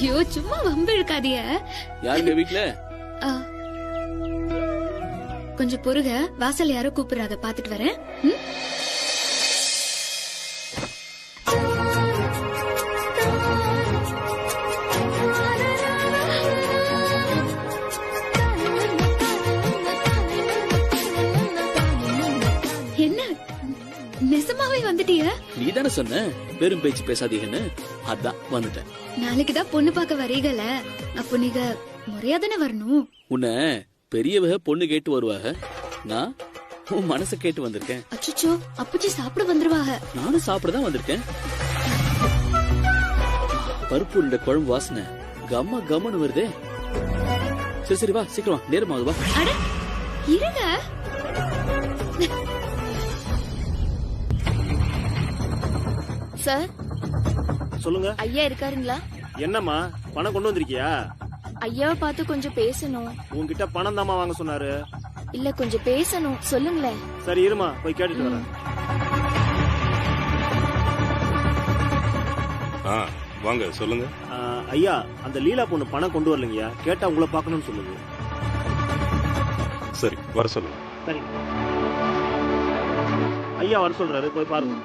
ஐயோ சும்மா வம்பு இழுக்காதிய. யாருங்க வீட்ல? கொஞ்சம் பொறுக, வாசல் யாரோ கூப்பிடுறாங்க, பாத்துட்டு வரேன். என்ன நெசமாவே வந்துட்டிய? நீ தானே சொன்ன பெரும் பேச்சு பேசாதீங்கன்னு, அதான் வந்துட்டேன். நாளைக்குதான் பொண்ணு பார்க்க வரீங்கல, அப்போ நீங்க முறையா தானே வரணும். உன்னை பெரியவக பொண்ணு கேட்டு வருவாக, நான் உன் மனச கேட்டு வந்திருக்கேன். அச்சோ, அப்பச்சி சாப்பிட வந்துருவாங்க. நானும் சாப்பிடதான் வந்திருக்கேன். பருப்பு குழம்பு வாசனை கம்மா கம்மனு வருதே. சரி சரி வா, சீக்கிரம் நேரமாகுது வா. அட இருங்க. சார் சொல்லுங்க. ஐயா இருக்காருங்களா? என்னம்மா பணம் கொண்டு வந்திருக்கியா? ஐயாவை பார்த்து கொஞ்சம் பேசணும். உன்கிட்ட பணம் தாமா வாங்க சொன்னாரு. இல்ல கொஞ்சம் பேசணும், சொல்லுங்களேன். சரி இருமா, போய் கேட்டுட்டு வரேன். வாங்க சொல்லுங்க. ஐயா, அந்த லீலா பொண்ணு பணம் கொண்டு வரலைங்கய்யா, கேட்டா உங்களை பார்க்கணும்னு சொல்லுங்க. சரி வர சொல்லுங்க. சரி ஐயா வர சொல்றாரு, போய் பாருங்க.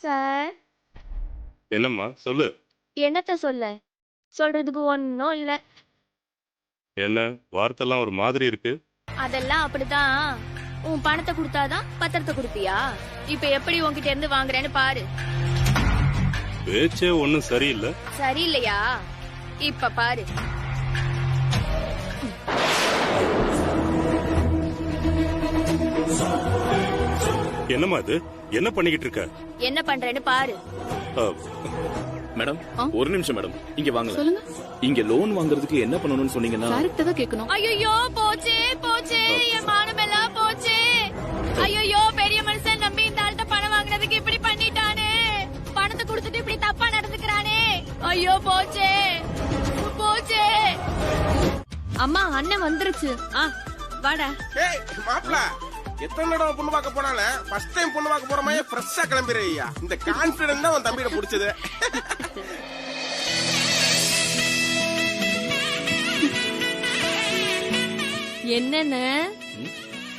சார் என்னம்மா சொல்லு. என்னத்த சொல்றதுக்கு ஒன்னும் இல்ல. என்ன வார்த்தைலாம் ஒரு மாதிரி இருக்கு? அதெல்லாம் அப்படிதான். உன் பணத்தை கொடுத்தாதான் பத்திரத்தை கொடுப்பியா? இப்ப எப்படி உன்கிட்ட இருந்து வாங்குறேன்னு பாரு. பேச்சே ஒண்ணும் சரியில்லை. சரியில்லையா? இப்ப பாரு. என்னம்மா இது? என்ன பண்ணிக்கிட்டு இருக்க? என்ன பண்றேன்னு பாரு. மேடம் ஒரு நிமிஷம் மேடம், இங்க வாங்க. சொல்லுங்க. இங்க லோன் வாங்குறதுக்கு என்ன பண்ணணும்னு சொன்னீங்கன்னா கரெக்ட்டா தான் கேட்கணும். ஐயோ போச்சே போச்சே, என் மானமெல்லாம் போச்சே. ஐயோ பெரிய மனுஷன் நம்பி இந்த ஆள்கிட்ட பணம் வாங்குறதுக்கு இப்படி பண்ணிட்டானே. பணத்தை கொடுத்துட்டு இப்படி தப்பா நடந்துக்கிறானே. ஐயோ போச்சே போச்சே. அம்மா அண்ணன் வந்துருச்சு. வாடா. ஏய் மாப்ள, எத்தனை தடவை பொண்ணு பார்க்க போனால ஃபர்ஸ்ட் டைம் பொண்ணு பார்க்க போற மாதிரி ஃப்ரெஷ்ஷா கிளம்பிடுறியா? இந்த கான்ஃபிடன்ஸ் தான் உன் தம்பியிட பிடிச்சது. என்னன்னு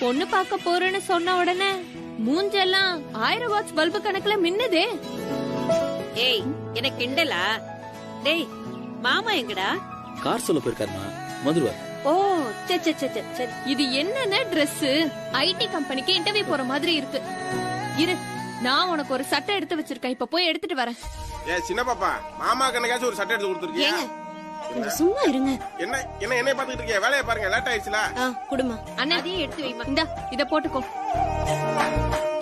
பொண்ணு பார்க்க போறேன்னு சொன்ன உடனே மூஞ்செல்லாம் 1000 வாட்ஸ் பல்பு கணக்குல மின்னுதே. ஏய் என்ன கிண்டலா? டேய் மாமா எங்கடா? கார் சொல்ல போயிருக்காருமா, வந்துருவார். ஓ சரி. இது என்னென்ன Dress? ஐடி கம்பெனிக்கு இன்டர்வியூ போற மாதிரி இருக்கு. இரு, நான் உனக்கு ஒரு சட்டை எடுத்து வச்சிருக்கேன், இப்ப போய் எடுத்துட்டு வரேன். ஏ சின்ன பாப்பா, மாமா கண்ணகாச்சும் ஒரு சட்டை எடுத்து கொடுத்துருக்கியா? கொஞ்சம் சும்மா இருங்க. என்ன என்ன பாத்துக்கிட்டு இருக்கியா? வேலையை பாருங்க, லேட் ஆயிடுச்சுல. குடுமா அண்ணா அதையும் எடுத்து வைமா. இந்தா இத போட்டுக்கோ.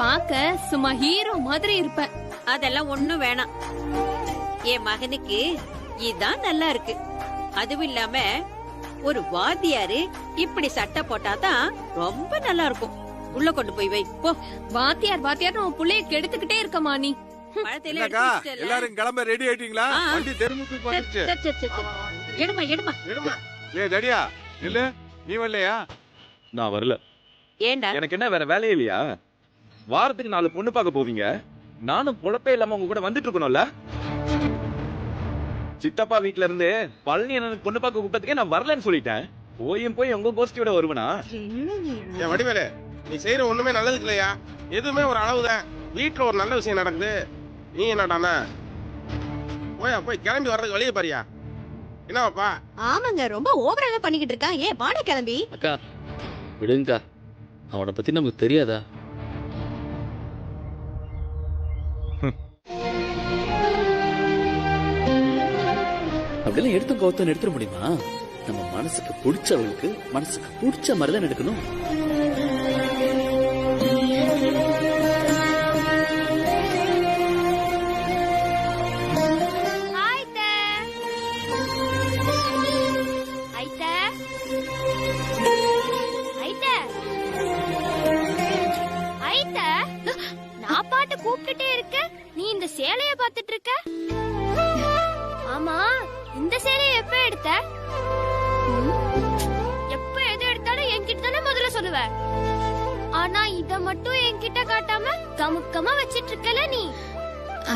பாக்க சும்மா ஹீரோ மாதிரி இருப்ப. அதெல்லாம் ஒண்ணும் வேணாம். என் மகனுக்கு இதான் நல்லா இருக்கு. அதுவும் இல்லாம ஒரு வாத்தியாரு இப்படி சட்டை போட்டாதான் ரொம்ப நல்லா இருக்கும். உள்ள கொண்டு போய் வை போ. வாத்தியார் உன் புள்ளைய கெடுத்துக்கிட்டே இருக்கமா நீ. எல்லாரும் கிளம்ப ரெடி ஆயிட்டீங்களா? வண்டி தெருமுக்கு வந்துருச்சு. எடுமா. ஏய் தடியா இல்ல, நீ வரலையா? நான் வரல. ஏண்டா? எனக்கு என்ன வேற வேலையே இல்லையா? வாரத்துக்கு 4 பொண்ணு பார்க்க போவீங்க, நானும் பொழப்பே இல்லாம உங்க கூட வந்துட்டு இருக்கணும்ல. சித்தப்பா வீட்ல இருந்து பழனி எனக்கு பொண்ணு பார்க்க கூப்பிட்டதுக்கே நான் வரலன்னு சொல்லிட்டேன். போய் உங்க கோஷ்டியோட வருவனா? ஏன் வடிவேலு, நீ செய்யற ஒண்ணுமே நல்லது இல்லையா? எதுவுமே ஒரு அளவுதான். வீட்டுல ஒரு நல்ல விஷயம் நடக்குது, நீ என்னடானா போய் கிளம்பி வர்றதுக்கு வழியே பாரியா? என்னவாப்பா? ஆமாங்க, ரொம்ப ஓவரா பண்ணிக்கிட்டு இருக்கான். ஏன் வாட கிளம்பி. அக்கா விடுங்கக்கா, அவனை பத்தி நமக்கு தெரியாதா? அப்படிலாம் எடுத்து கௌத்தம் எடுத்துட முடியுமா? நம்ம மனசுக்கு பிடிச்சவளுக்கு மனசுக்கு பிடிச்ச மாதிரிதான் எடுக்கணும். நான் பாட்டு கூப்பிட்டுட்டே இருக்க, நீ இந்த சேலைய பாத்துட்டு இருக்க. ஆமா, இந்த சேலைய எப்ப எடுத்த? எப்ப எது எடுத்தாலும் என்கிட்ட தானே முதல்ல சொல்லுவ. ஆனா இத மட்டும் என்கிட்ட காட்டாம கமுக்கமா வச்சிட்டு இருக்கல நீ.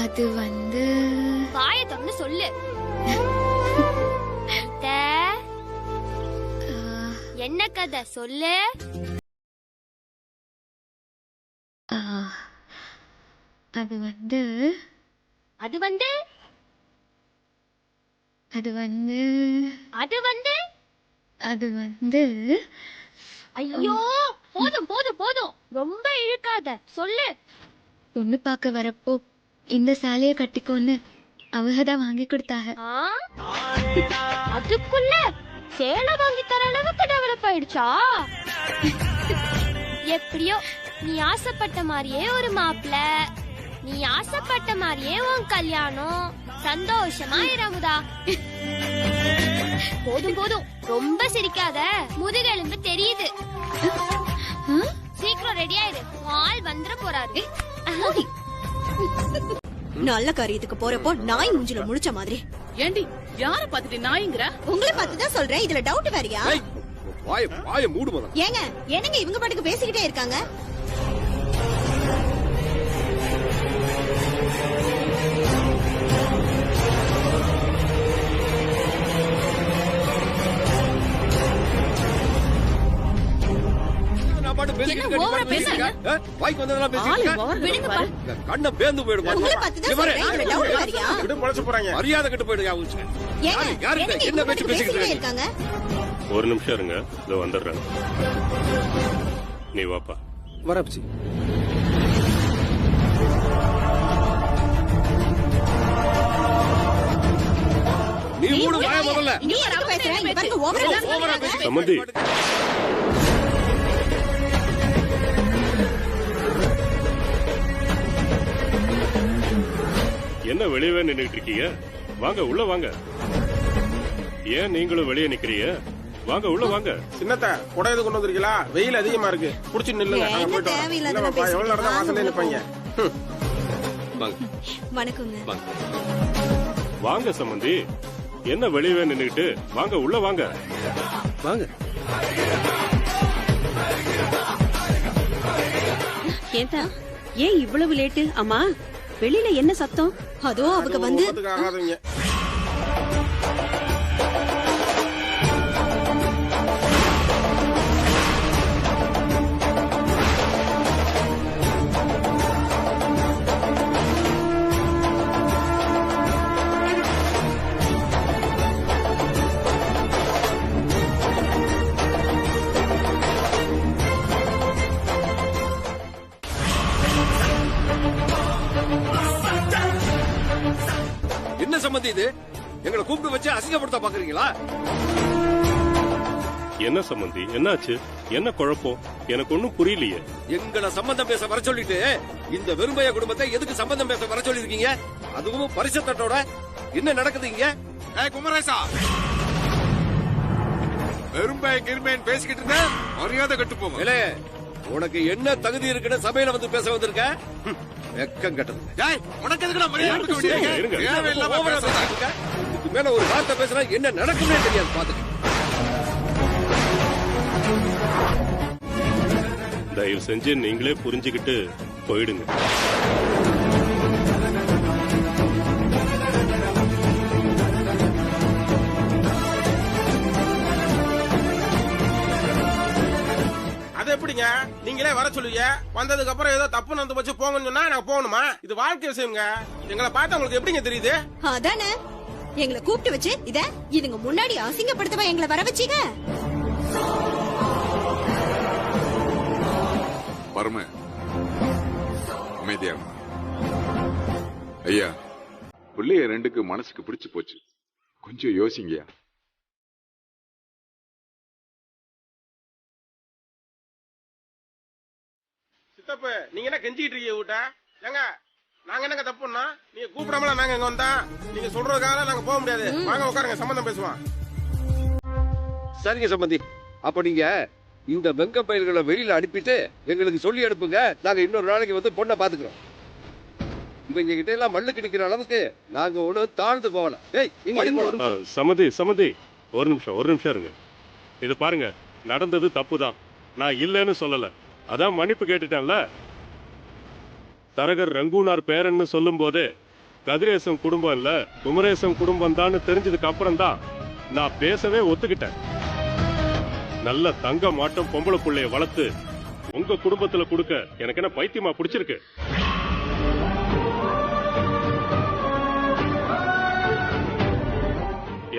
அது வந்து வாயை திறந்து சொல்லு. அத்தை, என்ன கதை சொல்லு. அது வந்து அது வந்து அது வந்து அது வந்து அது வந்து ஐயோ போதும் போதும் போதும், ரொம்ப இழுக்காத, சொல்லு. பொண்ணு பார்க்க வரப்போ இந்த சாலைய கட்டிக்கோன்னு அவங்க தான் வாங்கி கொடுத்தாங்க. ஆ? அதுக்குள்ள சேலை வாங்கி தர அளவுக்கு டெவலப் ஆயிடுச்சா? எப்படியோ நீ ஆசைப்பட்ட மாதிரியே ஒரு மாப்பிள்ள, நீ ஆசைப்பட்ட மாதிரியே உன் கல்யாணம். சந்தோஷமா இரமுதா. போதும் போதும், ரொம்ப சிரிக்காத, முதுகெலும்பு தெரியுது. சீக்கிரம் ரெடி ஆயிரு, ஆள் வந்துட போறாரு. நல்ல காரியத்துக்கு போறப்போ நாய் மூஞ்சில முழிச்ச மாதிரி. ஏண்டி யார பாத்துட்டு நாய்ங்கற? உங்களை பார்த்துதான் சொல்றேன், இதுல டவுட் வேறயா? வாய மூடு முதல்ல. ஏங்க என்னங்க இவங்க பாட்டுக்கு பேசிக்கிட்டே இருக்காங்க? நான் பாட்டு பேசிக்கிட்டு வாய்க்கு வந்ததெல்லாம் பேசிக்கிட்டு கண்ணை பேந்து போயிடுமா? உங்களை பார்த்துதான் சொல்றேன், இதுல டவுட் வேறயா? விடு, பொழைச்சு போறாங்க. மரியாதை கெட்டு போயிடுங்க அவங்க. ஏங்க யாருங்க என்னங்க என்ன இவங்க பேச்சு பாட்டுக்கு பேசிக்கிட்டே பேசிக்கிட்டு இருக்காங்க? ஒரு நிமிஷம் இருங்க, இதோ வந்துடுறேன். நீ வாப்பா. வரப்சி. நீ மூடு வாய முதல்ல. நீ எதுக்கு பேசுற? இங்க பாருங்க ஓவரா பேசுறாங்க. சம்மந்தி, என்ன வெளியவே நின்னுட்டு இருக்கீங்க? வாங்க உள்ள வாங்க. ஏன் நீங்களும் வெளியே நிக்கிறீங்க? வாங்க உள்ள வாங்க. சின்னத்த குடை எது கொண்டு வந்திருக்கீங்களா? வெயில் அதிகமா இருக்கு, புடிச்சு நில்லுங்க. நாங்க என்ன போயிட்டு வரோம். தேவையில்லாத இல்லப்பா, எவ்வளவு நேரம் தான் வாசல்ல நிப்பாங்க? வணக்கங்க. வாங்க சம்மந்தி, என்ன வெளியவே நின்னுகிட்டு? வாங்க உள்ள வாங்க. வாங்க. ஏண்டா ஏன் இவ்வளவு லேட்டு? அம்மா வெளியில என்ன சத்தம்? அதோ அவங்க வந்து கோபத்துக்கு ஆகாதீங்க. என்ன சம்பந்தி இது? எங்களை கூப்பிட்டு வச்சு அசிங்கப்படுத்த பாக்குறீங்களா? என்ன சம்மந்தி, என்னாச்சு? என்ன குழப்பம்? எனக்கு ஒண்ணும் புரியலையே. எங்களை சம்பந்தம் பேச வர சொல்லிட்டு இந்த வெறுமைய குடும்பத்தை எதுக்கு சம்பந்தம் பேச வர சொல்லி இருக்கீங்க? அதுவும் பரிசத்தட்டோட. என்ன நடக்குது இங்க? குமரேசா, வெறும்பய கிருமேன் பேசிக்கிட்டு இருந்த மரியாதை கட்டு போங்க. உனக்கு என்ன தகுதி இருக்குன்னு சபையில வந்து பேச வந்திருக்க? வெக்கம் கட்டது. உனக்கு எதுக்குடா மரியாதை? இருங்க. இதுக்கு மேல ஒரு வார்த்தை பேசுறா என்ன நடக்குமே தெரியாது. பாத்துக்க. தயவு செஞ்சு நீங்களே புரிஞ்சுக்கிட்டு போயிடுங்க. அது எப்படிங்க? நீங்களே வர சொல்லுவீங்க, வந்ததுக்கு அப்புறம் ஏதோ தப்பு நடந்து போச்சு போங்கன்னு சொன்னா நாங்க போகணுமா? இது வாழ்க்கை விஷயம்ங்க. எங்களை பார்த்தா உங்களுக்கு எப்படிங்க தெரியுது? அதானே எங்களை கூப்பிட்டு வச்சு இதுங்க முன்னாடி அசிங்கப்படுத்தவா எங்களை வர வச்சீங்க? பரம அமைதியா ஐயா, பிள்ளைய ரெண்டுக்கு மனசுக்கு பிடிச்சு போச்சு. கொஞ்சம் யோசிங்கயா. சித்தப்பு, நீங்க என்ன கெஞ்சிட்டு இருக்கீங்க வீட்ட? ஏங்க, நாங்க என்னங்க தப்புன்னா நீங்க கூப்பிடாமல நாங்க இங்க வந்தா நீங்க சொல்றதுக்காக நாங்க போக முடியாது. வாங்க உட்காருங்க, சம்பந்தம் பேசுவோம். சரிங்க சம்பந்தி, அப்ப நீங்க இந்த வெங்க பயிர்களை வெளியில அனுப்பிட்டு எங்களுக்கு சொல்லி அனுப்புங்க. நாங்க இன்னொரு நாளைக்கு வந்து பொண்ணை பாத்துக்கிறோம். இவங்க கிட்ட எல்லாம் மண்ணுக்கு நிக்கிற அளவுக்கு நாங்க ஒண்ணு தாழ்ந்து போகல. சம்மந்தி, ஒரு நிமிஷம் இருங்க. இது பாருங்க, நடந்தது தப்பு தான், நான் இல்லைன்னு சொல்லல. அதான் மன்னிப்பு கேட்டுட்டேன்ல. தரகர் ரங்கூனார் பேரன்னு சொல்லும் போதே கதிரேசம் குடும்பம் இல்ல குமரேசம் குடும்பம் தான் தெரிஞ்சதுக்கு அப்புறம் தான் நான் பேசவே ஒத்துக்கிட்டேன். நல்ல தங்க மாட்டம் பொம்பளை புள்ளைய வளர்த்து உங்க குடும்பத்துல கொடுக்க எனக்கு என்ன பைத்தியமா பிடிச்சிருக்கு?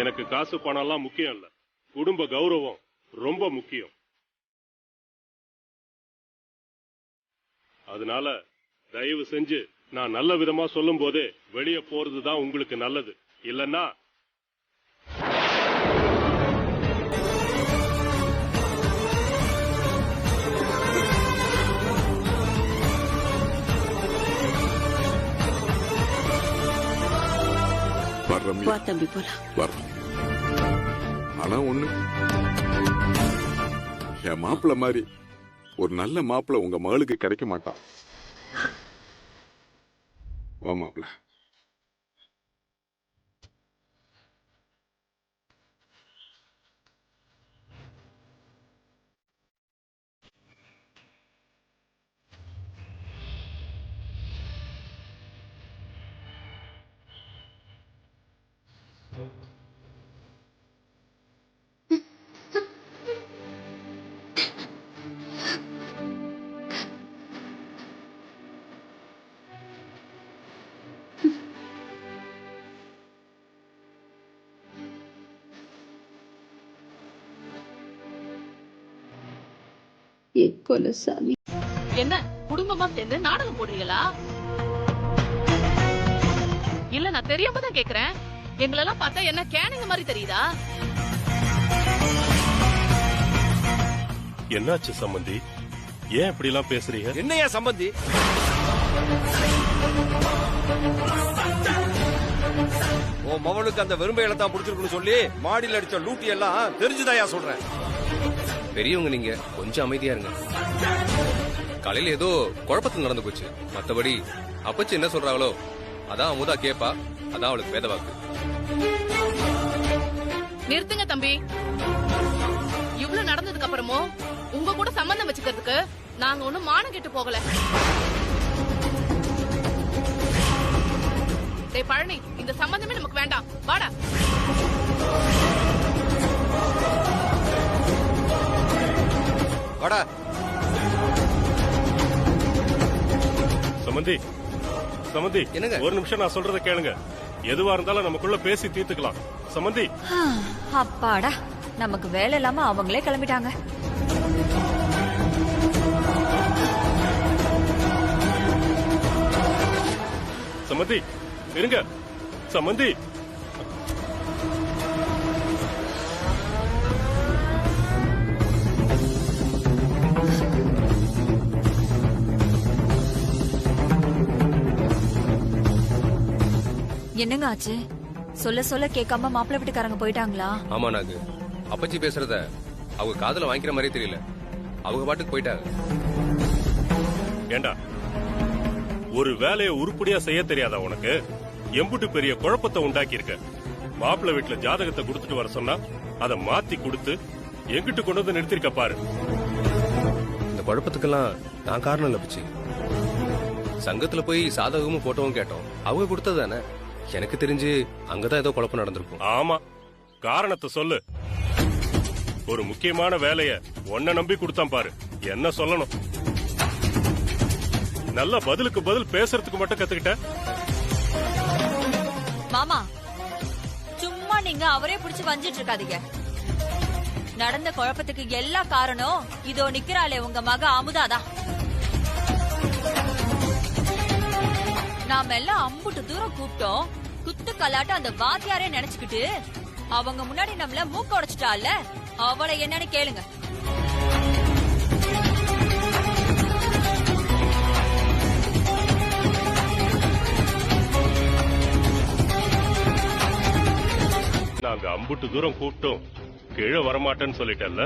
எனக்கு காசு பணம் எல்லாம் முக்கியம் இல்ல, குடும்ப கௌரவம் ரொம்ப முக்கியம். அதனால தயவு செஞ்சு நான் நல்ல விதமா சொல்லும் போதே வெளியே போறதுதான் உங்களுக்கு நல்லது. இல்லன்னா வா தம்பி போலாம். வர்றோம். ஆனா ஒண்ணு, என் மாப்பிள்ள மாதிரி ஒரு நல்ல மாப்பிள்ள உங்க மகளுக்கு கிடைக்க மாட்டான். வா மாப்பிள்ள. என்ன குடும்பமா சேர்ந்து நாடகம் போடுறீங்களா? இல்ல நான் தெரியாம தான் கேக்குறேன். எங்களெல்லாம் பார்த்தா என்ன கேனுங்க மாதிரி தெரியுதா? என்னாச்சு சம்பந்தி? ஏன் இப்படி எல்லாம் பேசுறீங்க? என்னையா சம்பந்தி? உன் மவனுக்கு அந்த வெறும்பையில தான் புடிச்சிருக்குன்னு சொல்லி மாடியில் அடிச்ச லூட்டி எல்லாம் தெரிஞ்சுதாயா சொல்றேன். பெரியவங்க நீங்க கொஞ்சம் அமைதியா இருங்க. காலையில ஏதோ குழப்பத்தில் நடந்து போச்சு. மத்தபடி அப்பச்சி என்ன சொல்றாங்களோ அதான் அமுதா கேப்பா. அதான் அவளுக்கு வேத வாக்கு. நிறுத்துங்க தம்பி. இவ்வளவு நடந்ததுக்கு அப்புறமும் உங்க கூட சம்பந்தம் வச்சுக்கிறதுக்கு நாங்க ஒண்ணும் மானம் கெட்டு போகல. டேய் பழனி, இந்த சம்பந்தமே நமக்கு வேண்டாம். வாடா. வாடா. சம்பந்தி, சம்பந்தி, என்னங்க? ஒரு நிமிஷம் நான் சொல்றத கேளுங்க. எதுவா இருந்தாலும் நமக்குள்ள பேசி தீர்த்துக்கலாம். சம்பந்தி. அப்பாடா, நமக்கு வேலை இல்லாம அவங்களே கிளம்பிட்டாங்க. சம்பந்தி இருங்க. சம்பந்தி, என்னங்க ஆச்சு? சொல்ல சொல்ல கேட்காம மாப்பிள்ளை வீட்டுக்காரங்க போயிட்டாங்களா? ஆமா நாகு, அப்பச்சி பேசுறத அவங்க காதுல வாங்கிக்கிற மாதிரியே தெரியல. அவங்க பாட்டுக்கு போயிட்டாங்க. ஏண்டா ஒரு வேலையை உருப்படியா செய்ய தெரியாதா உனக்கு? எம்புட்டு பெரிய குழப்பத்தை உண்டாக்கி இருக்க. மாப்பிள்ளை வீட்டுல ஜாதகத்தை கொடுத்துட்டு வர சொன்னா அதை மாத்தி கொடுத்து எங்கிட்டு கொண்டு வந்து நிறுத்திருக்க பாரு. இந்த குழப்பத்துக்கெல்லாம் நான் காரணம் இல்ல பிச்சி. சங்கத்துல போய் சாதகமும் போட்டோவும் கேட்டோம். அவங்க கொடுத்ததானே. எனக்கு தெரிஞ்சு அங்கதான் ஏதோ குழப்பம் நடந்திருக்கும். ஆமா, காரணத்தை சொல்லு. ஒரு முக்கியமான வேலைய உன்னை நம்பி கொடுத்தான் பாரு. என்ன சொல்லணும்? நல்ல பதிலுக்கு பதில் பேசுறதுக்கு மட்டும் கத்துக்கிட்ட. மாமா, சும்மா நீங்க அவரே பிடிச்சு வஞ்சிட்டு இருக்காதீங்க. நடந்த குழப்பத்துக்கு எல்லா காரணம் இதோ நிக்கிறாளே உங்க மக அமுதாதான். நாம எல்லாம் அம்புட்டு தூரம் கூப்பிட்டோம். குத்து கலாட்ட அந்த வாத்தியாரே நினைச்சுக்கிட்டு அவங்க முன்னாடி நம்மள மூக்க உடைச்சிட்டால. அவளை என்னன்னு கேளுங்க. நாங்க அம்புட்டு தூரம் கூப்பிட்டோம், கீழே வரமாட்டேன்னு சொல்லிட்டேன்ல.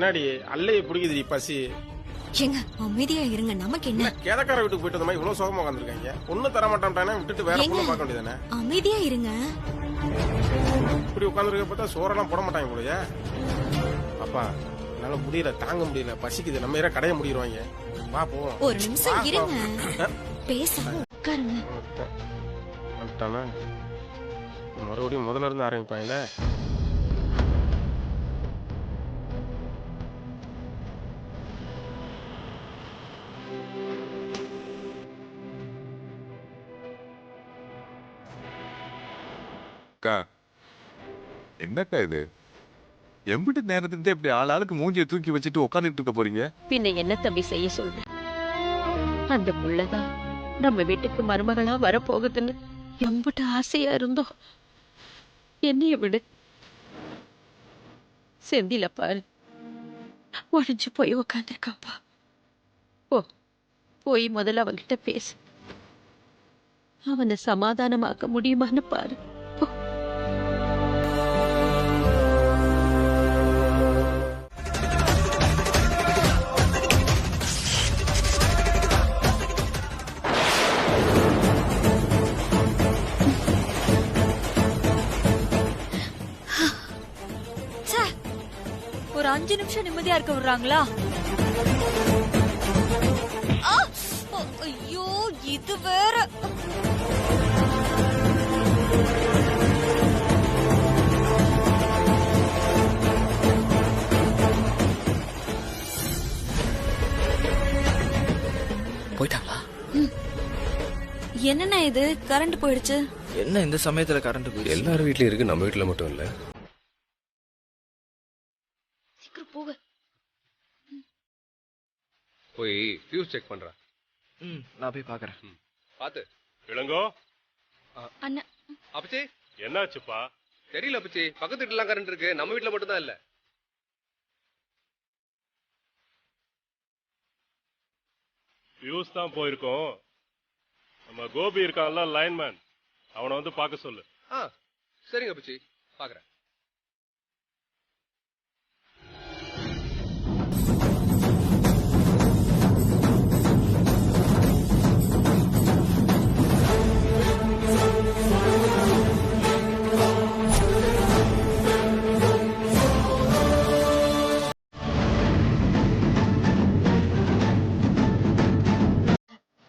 என்னடி அல்லையை பிடிக்குதுடி பசி. ஏங்க அமைதியா இருங்க, நமக்கு என்ன? கேதக்கார வீட்டுக்கு போயிட்டு வந்த இவ்வளவு சோகமா உட்காந்துருக்காங்க. ஒன்னும் தர மாட்டான்டானே, விட்டுட்டு வேற பொண்ணு பார்க்க வேண்டியதானே. அமைதியா இருங்க. இப்படி உட்காந்துருக்க பார்த்தா சோறெல்லாம் போட மாட்டாங்க போலயே. அப்பா என்னால முடியல, தாங்க முடியல, பசிக்குது. நம்ம யாரா கடைய முடிடுவாங்க. வா போவோம். ஒரு நிமிஷம் இருங்க, பேசாம உட்காருங்க. மறுபடியும் முதல்ல இருந்து ஆரம்பிப்பாங்களே. அக்கா என்னக்கா இது? எம்பிட்டு நேரத்துக்கு இப்படி ஆளாளுக்கு மூஞ்சியை தூக்கி வச்சுட்டு உட்காந்துட்டு இருக்க போறீங்க? பின்ன என்ன தம்பி செய்ய சொல்ற? அந்த புள்ளதான் நம்ம வீட்டுக்கு மருமகளா வரப்போகுதுன்னு எம்பிட்டு ஆசையா இருந்தோம். என்னைய விடு. செந்தில பாரு, ஒழிஞ்சு போய் உக்காந்துருக்காப்பா. போய் முதல்ல அவன்கிட்ட பேசு. அவனை சமாதானமாக்க முடியுமான்னு பாரு. ஒரு 5 நிமிஷம் நிம்மதியா இருக்க விடுறாங்களா? ஐயோ இது வேற. போயிட்டாங்களா? என்னண்ணா இது, கரண்ட் போயிடுச்சு. என்ன இந்த சமயத்துல கரண்ட் போயிடுச்சு? எல்லாரும் வீட்லயும் இருக்கு, நம்ம வீட்டுல மட்டும் இல்ல. போய் ஃபியூஸ் செக் பண்றேன். நான் போய் பாக்குறேன். பாத்து இளங்கோ. அண்ணா அப்பச்சி என்னாச்சுப்பா? தெரியல அப்பச்சி, பக்கத்து வீட்டுல கரண்ட் இருக்கு, நம்ம வீட்டுல மட்டும் தான் இல்ல. ஃபியூஸ் தான் போயிருக்கோம். நம்ம கோபி இருக்கான்ல லைன்மேன், அவனை வந்து பார்க்க சொல்லு. சரிங்க அப்பச்சி, பாக்குறேன்.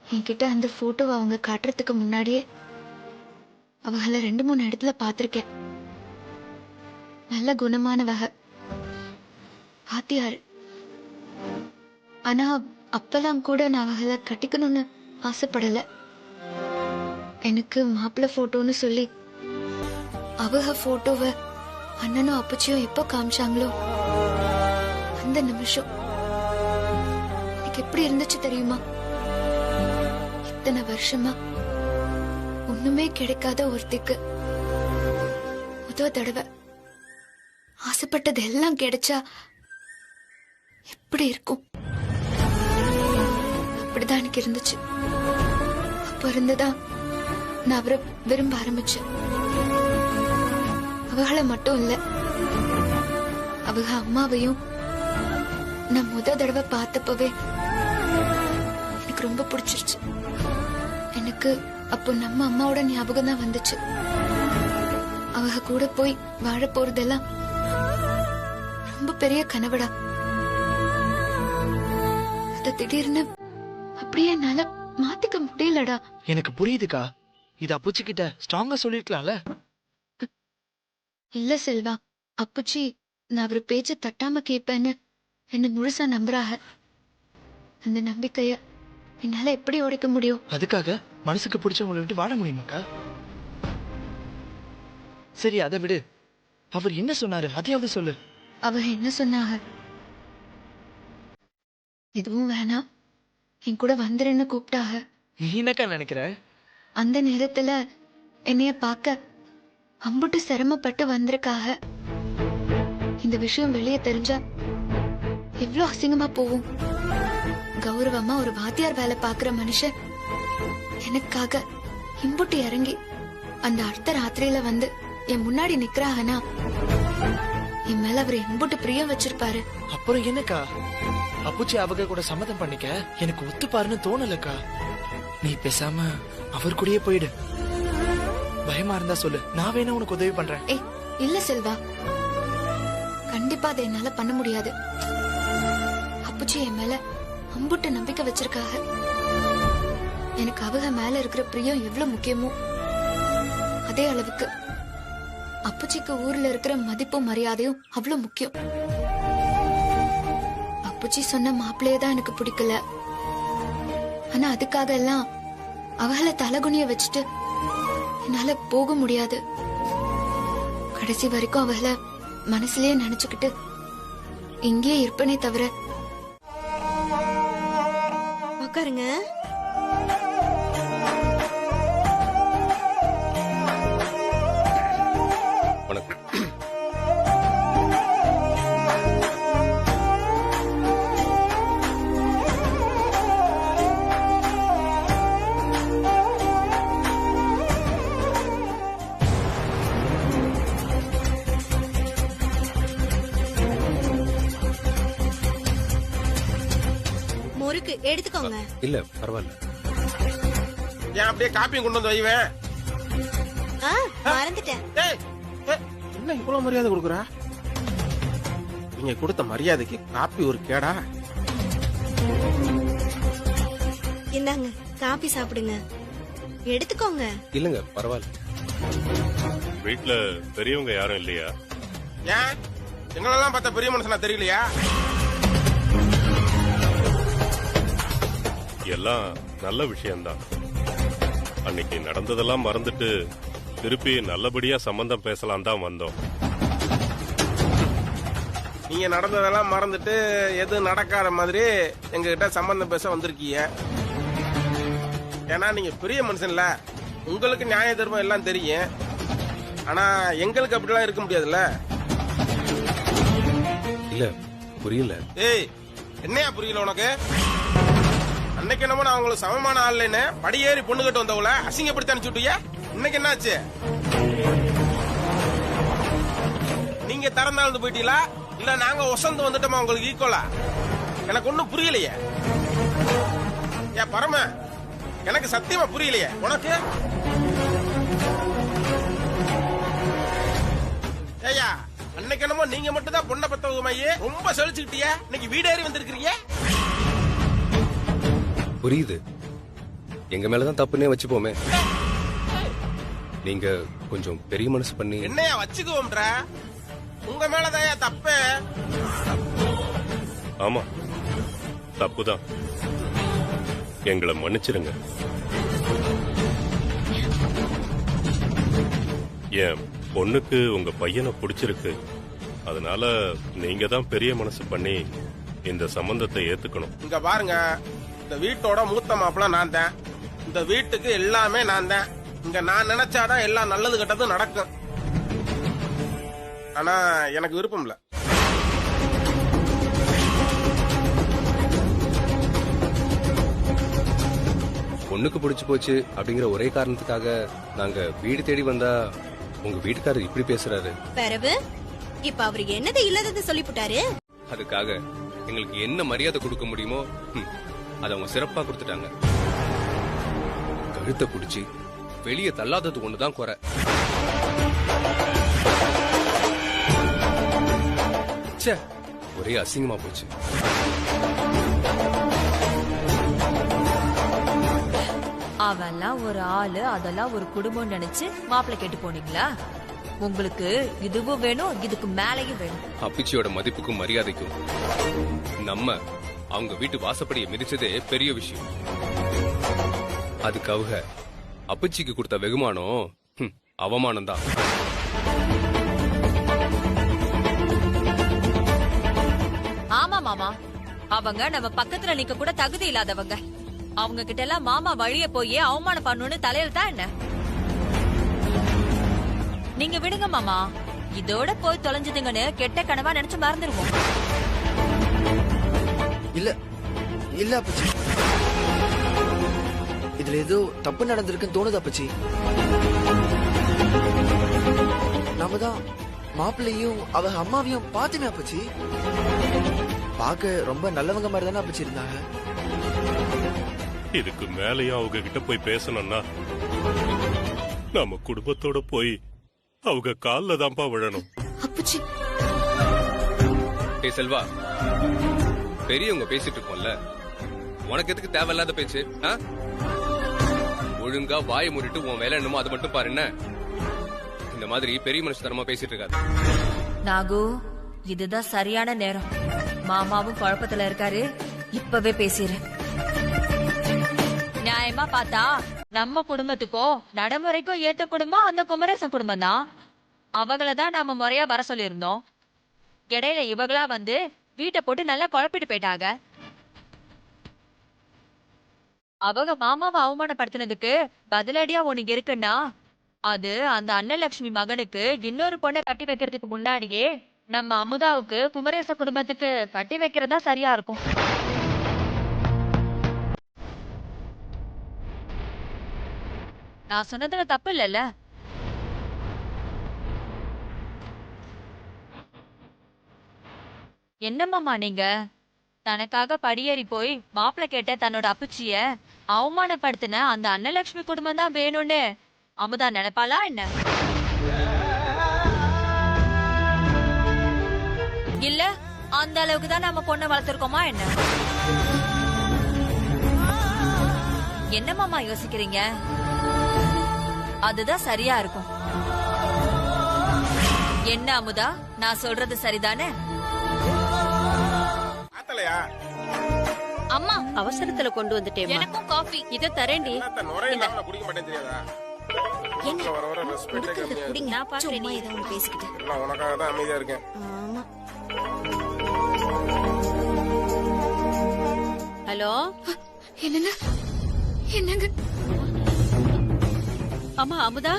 என்கிட்ட அந்த போட்டோவை அவங்க காட்டுறதுக்கு முன்னாடியே அவங்கள 2-3 இடத்துல பார்த்திருக்கேன். நல்ல குணமான வகை வாத்தியார். ஆனா அப்பெல்லாம் கூட நான் அவங்கள கட்டிக்கணும்னு ஆசைப்படல. எனக்கு மாப்பிள்ளை போட்டோன்னு சொல்லி அவங்க போட்டோவை அண்ணனும் அப்பச்சியும் எப்போ காமிச்சாங்களோ அந்த நிமிஷம் எனக்கு எப்படி இருந்துச்சு தெரியுமா? இத்தனை வருஷமா ஒண்ணுமே கிடைக்காத ஒருத்திக்கு முதல் தடவை ஆசைப்பட்டது எல்லாம் கிடைச்சா எப்படி இருக்கும்? அப்படிதான் எனக்கு இருந்துச்சு. அப்ப இருந்துதான் நான் அவரை விரும்ப ஆரம்பிச்சேன். அவளை மட்டும் இல்ல, அவங்க அம்மாவையும் நான் முதல் தடவை பார்த்தப்பவே எனக்கு ரொம்ப பிடிச்சிருச்சு. எனக்கு அப்போ நம்ம அம்மாவோட ஞாபகம் தான் வந்துச்சு. அவங்க கூட போய் வாழ போறதெல்லாம் ரொம்ப பெரிய கனவுடா. அத திடீர்னு அப்படியே என்னால மாத்திக்க முடியலடா. எனக்கு புரியுதுக்கா, இது அப்புச்சிக்கிட்ட ஸ்ட்ராங்கா சொல்லிருக்கலாம்ல. இல்ல செல்வா, அப்புச்சி நான் அவர் பேச்ச தட்டாம கேட்பேன்னு என்ன முழுசா நம்புறாங்க. அந்த நம்பிக்கைய என்னால எப்படி உடைக்க முடியும்? அதுக்காக மனசுக்கு பிடிச்சவங்களை விட்டு வாழ முடியுமாக்கா? சரி அதை விடு, அவர் என்ன சொன்னாரு அதையாவது சொல்லு. அவர் என்ன சொன்னாங்க? எதுவும் வேணாம், என் கூட வந்துருன்னு கூப்பிட்டாங்க. நீ என்னக்கா நினைக்கிற? அந்த நேரத்துல என்னைய பார்க்க அம்புட்டு சிரமப்பட்டு வந்திருக்காக. இந்த விஷயம் வெளியே தெரிஞ்சா எவ்வளவு அசிங்கமா போகும். கௌரவமா ஒரு வாத்தியார் வேலை பாக்குற மனுஷன் எனக்காக இம்புட்டு இறங்கி அந்த அடுத்த ராத்திரியில வந்து என் முன்னாடி நிக்கிறாங்கன்னா என் மேல அவர் எம்புட்டு பிரியம் வச்சிருப்பாரு. அப்புறம் என்னக்கா, அப்புச்சி அவங்க கூட சம்மதம் பண்ணிக்க எனக்கு ஒத்துப்பாருன்னு தோணலக்கா. நீ பேசாம அவர் கூடயே போயிடு. பயமா இருந்தா சொல்லு, நான் வேணா உனக்கு உதவி பண்றேன். ஏய் இல்ல செல்வா, கண்டிப்பா அதை என்னால பண்ண முடியாது. அப்புச்சி என் மேல அம்புட்டு நம்பிக்கை வச்சிருக்காங்க. எனக்கு அவங்க மேல இருக்கிற பிரியம் எவ்வளவு முக்கியமோ அதே அளவுக்கு அப்புச்சிக்கு ஊர்ல இருக்கிற மதிப்பும் மரியாதையும் அவ்வளவு முக்கியம். அப்புச்சி சொன்ன மாப்பிள்ளையே தான் எனக்கு பிடிக்கல. ஆனா அதுக்காக எல்லாம் அவளை தலகுனிய வச்சுட்டு என்னால போக முடியாது. கடைசி வரைக்கும் அவளை மனசுலயே நினைச்சுக்கிட்டு இங்கேயே இருப்பனே தவிர. உட்காருங்க. வணக்கம். முறுக்கு எடுத்துக்கோங்க. இல்ல பரவாயில்ல. ஏன் அப்படியே காப்பியும் கொண்டு வந்து வைவேன். மறந்துட்டேன். என்ன இவ்வளவு மரியாதை கொடுக்குறா? நீங்க கொடுத்த மரியாதைக்கு காப்பி ஒரு கேடா? இந்தாங்க காப்பி சாப்பிடுங்க. எடுத்துக்கோங்க. இல்லங்க பரவாயில்ல. வீட்டுல பெரியவங்க யாரும் இல்லையா? ஏன் எங்களெல்லாம் பார்த்த பெரிய மனுஷனா தெரியலையா? எல்லாம் நல்ல விஷயம்தான். அன்னைக்கு நடந்ததெல்லாம் மறந்துட்டு திருப்பி நல்லபடியா சம்பந்தம் பேசலாம் தான் வந்தோம். நீங்க நடந்ததெல்லாம் மறந்துட்டு எது நடக்காத மாதிரி எங்க கிட்ட சம்பந்தம் பேச வந்திருக்கீங்க. ஏன்னா நீங்க பெரிய மனுஷன்ல, உங்களுக்கு நியாய தர்மம் எல்லாம் தெரியும். ஆனா எங்களுக்கு அப்படிலாம் இருக்க முடியாதுல்ல. இல்ல புரியல. ஏய் என்னையா புரியல உனக்கு? அன்னைக்கு என்னமோ நான் உங்களுக்கு சமமான ஆள்லன்னு படியேறி பொண்ணு கட்டு வந்தவள அசிங்கப்படுத்தி அனுப்பிச்சுட்டிய. இன்னைக்கு என்னாச்சு? நீங்க திறந்தாழ்ந்து போயிட்டீங்களா இல்ல நாங்க ஒசந்து வந்துட்டோமா உங்களுக்கு ஈக்குவலா? எனக்கு ஒண்ணும் புரியலையே. ஏன் பரம, எனக்கு சத்தியமா புரியலையே. உனக்கு ஏயா அன்னைக்கு என்னமோ நீங்க மட்டும் தான் பொண்ணை பத்தவமாயே ரொம்ப செழிச்சுக்கிட்டிய. இன்னைக்கு வீடேறி வந்திருக்கிறீங்க. புரியுது, எங்க மேலதான் தப்புன்னே வச்சுப்போமே. நீங்க கொஞ்சம் பெரிய மனசு பண்ணி என்னையா வச்சுக்குவோம்ன்ற? உங்க மேலதான் தப்பு. ஆமா தப்புதான். எங்களை மன்னிச்சிருங்க. என் பொண்ணுக்கு உங்க பையனை பிடிச்சிருக்கு. அதனால நீங்க தான் பெரிய மனசு பண்ணி இந்த சம்பந்தத்தை ஏத்துக்கணும். இங்க பாருங்க, இந்த வீட்டோட மூத்த மாப்பிள்ள நான் தான். இந்த வீட்டுக்கு எல்லாமே நான் தான். இங்க நான் நினைச்சாதான் எல்லாம் நல்லது கெட்டது நடக்கும். ஆனா எனக்கு விருப்பம் இல்ல. பொண்ணுக்கு பிடிச்சு போச்சு அப்படிங்கிற ஒரே காரணத்துக்காக நாங்க வீடு தேடி வந்தா உங்க வீட்டுக்காரர் இப்படி பேசுறாரு. பிறகு இப்ப அவரு என்னது இல்லாதது சொல்லிவிட்டாரு. அதுக்காக எங்களுக்கு என்ன மரியாதை கொடுக்க முடியுமோ அதை அவங்க சிறப்பா கொடுத்துட்டாங்க. கழுத்தை பிடிச்சி வெளியே தள்ளாதது ஒண்ணுதான் குறை. ச்சே, ஒரே அசிங்கமா போச்சு. அவெல்லாம் ஒரு ஆளு, அதெல்லாம் ஒரு குடும்பம் நினைச்சு மாப்பிள்ளை கேட்டு போனீங்களா? உங்களுக்கு இதுவும் வேணும், இதுக்கு மேலையும் வேணும். அப்பிச்சியோட மதிப்புக்கும் மரியாதைக்கும் நம்ம அவங்க வீட்டு வாசப்படியை மிதிச்சதே பெரிய விஷயம். அதுக்கு அவங்க அப்பச்சிக்கு கொடுத்த வெகுமானம் அவமானம் தான். ஆமா மாமா, அவங்க நம்ம பக்கத்துல நிக்க கூட தகுதி இல்லாதவங்க. அவங்க கிட்ட எல்லாம் மாமா வழிய போய் அவமானம் பண்ணணும்னு தலையில தான் என்ன. நீங்க விடுங்க மாமா, இதோட போய் தொலைஞ்சதுங்கன்னு கெட்ட கனவா நினைச்சு மறந்துடுவோம். இல்ல இல்ல அப்பச்சி, இதுல ஏதோ தப்பு நடந்திருக்குன்னு தோணுது அப்பச்சி. நாம தான் மாப்பிள்ளையும் அவ அம்மாவையும் பாத்துமே அப்பச்சி. பார்க்க ரொம்ப நல்லவங்க மாதிரி தானே அப்பச்சி இருந்தாங்க. இதுக்கு மேலேயும் அவங்க கிட்ட போய் பேசணும்னா நம்ம குடும்பத்தோட போய் அவங்க கால்ல தான்ப்பா விழணும். அப்பச்சி ஏய் செல்வா, பெரியவங்க பேசிட்டு இருக்கோம்ல, உனக்கு எதுக்கு தேவையில்லாத பேச்சு? ஒழுங்கா வாயை மூடிட்டு உன் வேலை என்னமோ அது மட்டும் பாரு. என்ன இந்த மாதிரி பெரிய மனுஷத்தனமா பேசிட்டு இருக்காது. நாகு, இதுதான் சரியான நேரம். மாமாவும் குழப்பத்துல இருக்காரு, இப்பவே பேசிரு. நியாயமா பார்த்தா நம்ம குடும்பத்துக்கோ நடைமுறைக்கும் ஏத்த குடும்பம் அந்த குமரேசன் குடும்பம் தான். அவங்களதான் நாம முறையா வர சொல்லியிருந்தோம். இடையில இவங்களா வந்து வீட்டை போட்டு நல்லா குழப்பிட்டு போயிட்டாங்க. அவங்க மாமாவை அவமானப்படுத்தினதுக்கு பதிலடியா உனக்கு இருக்குன்னா அது அந்த அன்னலட்சுமி மகனுக்கு இன்னொரு பொண்ணை கட்டி வைக்கிறதுக்கு முன்னாடியே நம்ம அமுதாவுக்கு குமரேச குடும்பத்துக்கு கட்டி வைக்கிறதா சரியா இருக்கும். நான் சொன்னதுல தப்பு இல்லைல்ல? என்னம்மாமா நீங்க தனக்காக படியேறி போய் மாப்பிள்ளை கேட்ட தன்னோட அப்பச்சிய அவமானப்படுத்தின அந்த அன்னலட்சுமி குடும்பம் தான் வேணும்னு அமுதா நினைப்பாளா என்ன? இல்ல அந்த அளவுக்கு தான் நம்ம பொண்ணை வளர்த்திருக்கோமா என்ன? என்னமாமா யோசிக்கிறீங்க? அதுதான் சரியா இருக்கும். என்ன அமுதா, நான் சொல்றது சரிதானே? அம்மா அவசரத்துல கொண்டு வந்துட்டேன். எனக்கும் காஃபி. இத தரேன்டி. குடிக்க மாட்டேன் தெரியாதா? ஏங்க, வர வர ரெஸ்பெக்டே கம்மியா குடிங்க. நான் பாக்குறேன். சும்மா ஏதோ ஒண்ணு பேசிக்கிட்டு. எல்லாம் உனக்காக தான் அமைதியா இருக்கேன். ஆமா. ஹலோ, என்னங்க என்னங்க? அம்மா அமுதா,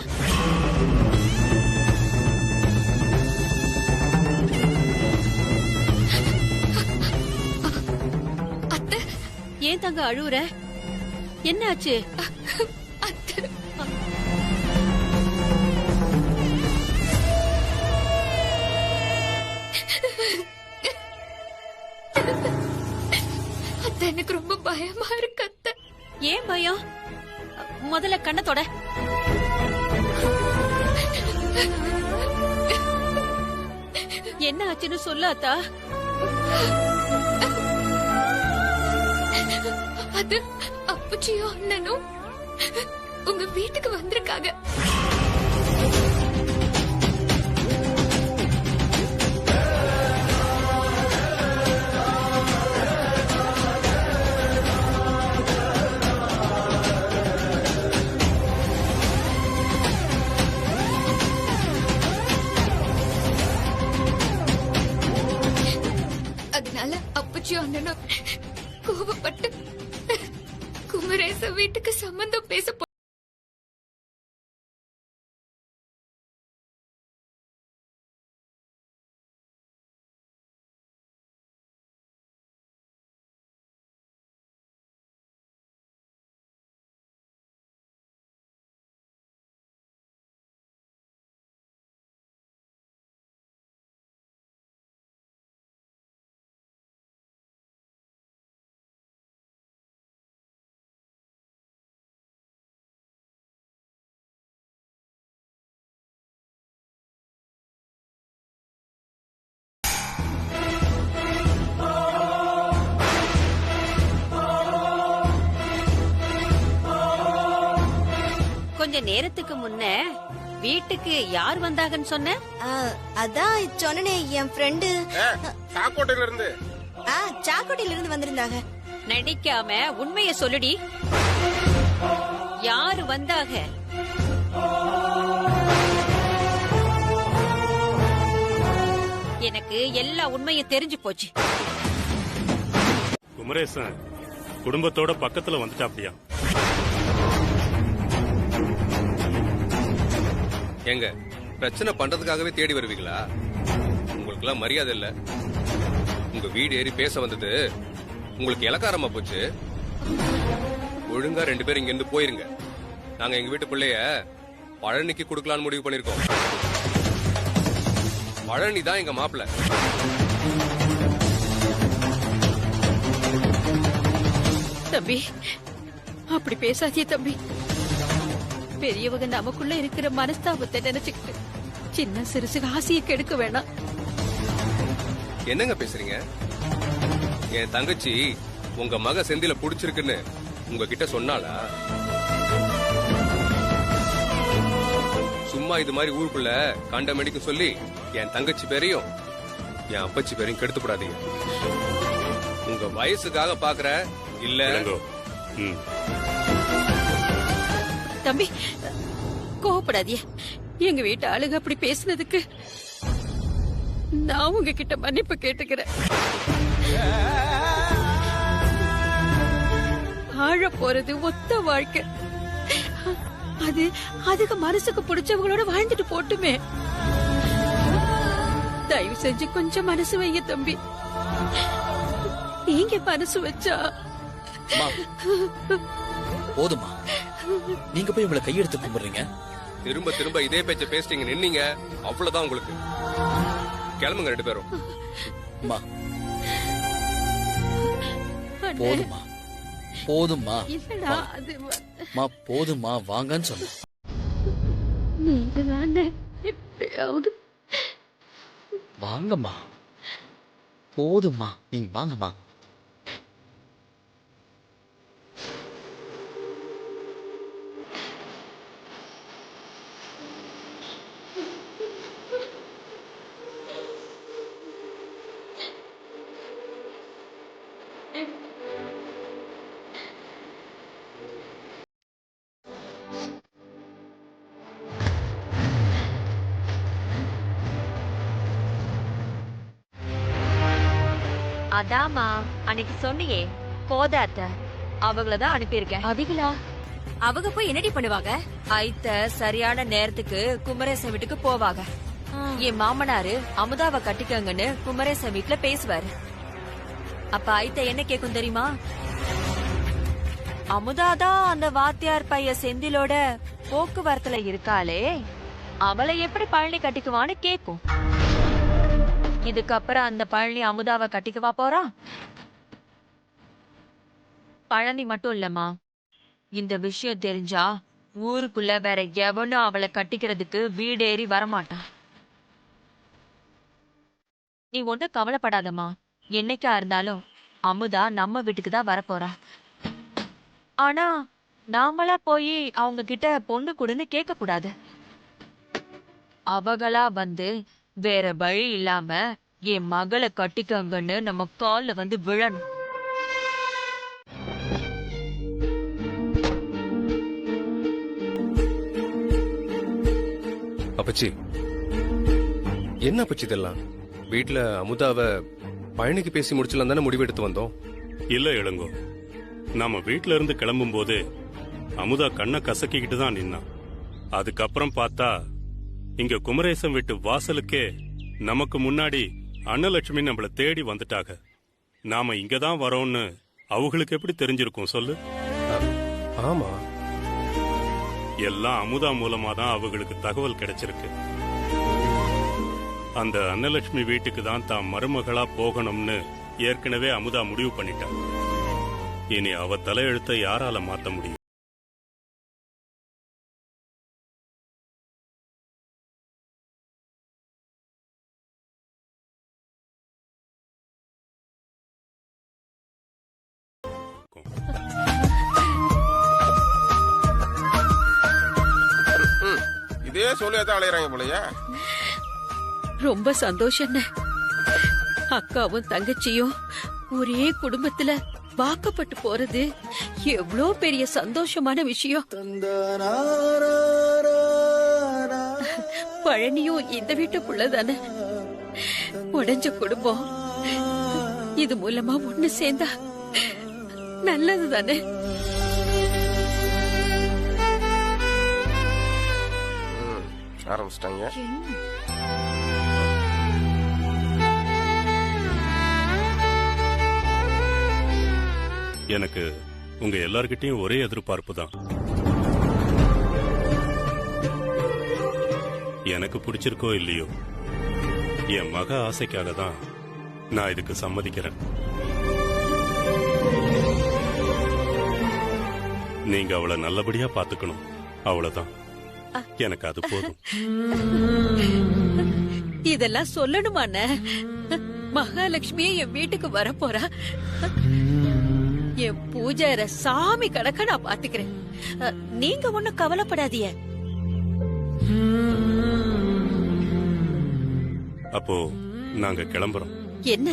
அத்தை, ஏன் தங்க அழுவுற? என்ன ஆச்சு? அத்தை, அத்தை எனக்கு ரொம்ப பயமா இருக்கு அத்தை. ஏன் பயம்? முதல்ல கண்ணத்தோட. என்ன ஆச்சுன்னு சொல்லு அத்தா. அது அப்பச்சியும் அண்ணனும் உங்க வீட்டுக்கு வந்திருக்காங்க. அதனால அப்பச்சியும் அண்ணனும் கோபப்பட்டு குமரேச வீட்டுக்கு சம்பந்தம் பேச கொஞ்ச நேரத்துக்கு முன்ன வீட்டுக்கு யார் வந்தாங்கன்னு சொன்ன? அதான் சொன்னனே, என் ஃப்ரெண்டு சாக்கோட்டையில இருந்து. சாக்கோட்டையில இருந்து வந்திருந்தாங்க. நடிக்காம உண்மைய சொல்லுடி. யாரு வந்தாங்க? எனக்கு எல்லா உண்மையும் தெரிஞ்சு போச்சு. குமரேசன் குடும்பத்தோட பக்கத்துல வந்துட்டாப்டியா? ஏங்க, பிரச்சனை பண்றதுக்காகவே தேடி வருவீங்களா? உங்களுக்கு எல்லாம் மரியாதை இல்ல. உங்க வீடு ஏறி பேச வந்தது உங்களுக்கு இலக்காரமா போச்சு. ஒழுங்கா 2 பேரும் இங்க இருந்து போயிருங்க. நாங்க எங்க வீட்டு பிள்ளைய பழனிக்கு கொடுக்கலான்னு முடிவு பண்ணிருக்கோம். பழனி தான் எங்க மாப்பிள்ள. தம்பி அப்படி பேசாதே தம்பி. பெரியவங்க நமக்குள்ள இருக்கிற மனஸ்தாபத்தை நினைச்சுக்கிட்டு சின்ன சிறுசு ஆசையை கெடுக்க வேணாம். என்னங்க பேசுறீங்க? என் தங்கச்சி உங்க மக செந்தில புடிச்சிருக்குன்னு உங்ககிட்ட சொன்னாளா? சும்மா இது மாதிரி ஊருக்குள்ள கண்டமேடிக்கு சொல்லி என் தங்கச்சி பேரையும் என் அப்பச்சி பேரையும் கெடுத்துப்படாதீங்க. உங்க வயசுக்காக பாக்குற இல்ல. தம்பி கோவப்படாதீங்க. எங்க வீட்டு ஆளுங்க அப்படி பேசுனதுக்கு நான் உங்ககிட்ட மன்னிப்பு கேட்டுக்கிறேன். வாழ போறது ஒத்த வாழ்க்கை. அதுக்கு மனசுக்கு பிடிச்சவங்களோட வாழ்ந்துட்டு போட்டுமே. தயவு செஞ்சு கொஞ்சம் மனசு வைங்க தம்பி. நீங்க மனசு வச்சா போதுமா? நீங்க போய் உங்களை கையெடுத்து கும்பிடுறீங்க. திரும்ப திரும்ப இதே பேச்ச பேசிட்டீங்க நின்னீங்க, அவ்வளவுதான் உங்களுக்கு. கிளம்புங்க 2 பேரும். போதுமா போதுமா இல்லடா அது போதுமா வாங்கன்னு சொன்ன. நீங்க தானே எப்பயாவது வாங்கம்மா. போதுமா நீங்க வாங்கம்மா. அதாமா அன்னைக்கு சொன்னியே கோதாத்த அவங்களதான் அனுப்பியிருக்கேன். அவங்களா? அவங்க போய் என்னடி பண்ணுவாங்க? ஐத்த சரியான நேரத்துக்கு குமரேசன் வீட்டுக்கு போவாங்க. என் மாமனாரு அமுதாவை கட்டிக்கங்கன்னு குமரேசன் வீட்டுல பேசுவாரு. அப்ப ஐத்த என்ன கேக்கும் தெரியுமா? அமுதாதான் அந்த வாத்தியார் பைய செந்திலோட போக்குவரத்துல இருக்காளே, அவளை எப்படி பழனி கட்டிக்குவான்னு கேக்கும். இதுக்கப்புறம் அந்த பழனி அமுதாவை கட்டிக்கவா போறா? பழனி மட்டும் இல்லம்மா, இந்த விஷயம் தெரிஞ்சா ஊருக்குள்ள வேற எவனும் அவளை கட்டிக்கிறதுக்கு வீடேறி வரமாட்டான். நீ ஒன்னும் கவலைப்படாதம்மா. என்னைக்கா இருந்தாலும் அமுதா நம்ம வீட்டுக்கு தான் வரப்போறா. ஆனா நாமளா போய் அவங்க கிட்ட பொண்ணு கொடுன்னு கேட்க கூடாது. அவங்களா வந்து வேற வழி இல்லாம என் மகளை கட்டிக்கங்கன்னு நம்ம கால்ல வந்து விழணும். அப்பச்சி என்ன அப்பச்சி இதெல்லாம்? வீட்டுல அமுதாவை பழனிக்கு பேசி முடிச்சலாம் தானே முடிவெடுத்து வந்தோம். இல்ல இளங்கோ, நாம வீட்ல இருந்து கிளம்பும் போது அமுதா கண்ணை கசக்கிக்கிட்டு தான் நின்னான். அதுக்கப்புறம் பார்த்தா இங்க குமரேசன் வீட்டு வாசலுக்கே நமக்கு முன்னாடி அன்னலட்சுமி நம்மள தேடி வந்துட்டாங்க. நாம இங்கதான் வரோம்னு அவங்களுக்கு எப்படி தெரிஞ்சிருக்கும் சொல்லு? ஆமா, எல்லாம் அமுதா மூலமா தான் அவங்களுக்கு தகவல் கிடைச்சிருக்கு. அந்த அன்னலட்சுமி வீட்டுக்கு தான் தான் மருமகளா போகணும்னு ஏற்கனவே அமுதா முடிவு பண்ணிட்டா. இனி அவ தலையெழுத்தை யாரால மாத்த முடியும்? இதே சொல்லியாதான் அலையறாங்க போலயா? ரொம்ப சந்தோஷம். அக்காவும் தங்கச்சியும் ஒரே குடும்பத்துல வாக்கப்பட்டு போறது எவ்வளவு பெரிய சந்தோஷமான விஷயம். பழனியும் இந்த வீட்டுக்குள்ள தானே. உடைஞ்ச குடும்பம் இது மூலமா ஒண்ணு சேர்ந்தா நல்லது தானே. ஆரம்பிச்சிட்டாங்க. எனக்கு உங்க எல்லார்கிட்டயும் ஒரே எதிர்பார்ப்பு தான். எனக்கு பிடிச்சிருக்கோ இல்லையோ, என் மக ஆசைக்காக தான் நான் இதுக்கு சம்மதிக்கிறேன். நீங்க அவளை நல்லபடியா பாத்துக்கணும், அவ்வளவுதான். எனக்கு அது போதும். இதெல்லாம் சொல்லணுமான? மகாலட்சுமியே என் வீட்டுக்கு வரப்போறா. என் பூஜார சாமி கணக்க நான் பாத்துக்கிறேன். நீங்க ஒண்ணும் கவலைப்படாதீங்க. அப்போ நாங்க கிளம்புறோம். என்ன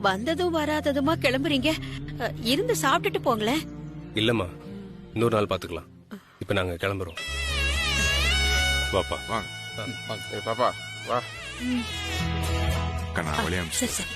வந்ததும் வராததுமா கிளம்புறீங்க? இருந்து சாப்பிட்டுட்டு போங்களேன். இல்லம்மா, இன்னொரு நாள் பாத்துக்கலாம். இப்ப நாங்க கிளம்புறோம். வாப்பா. வாங்க பாப்பா வா. கண்ணா வழியா சரி சரி.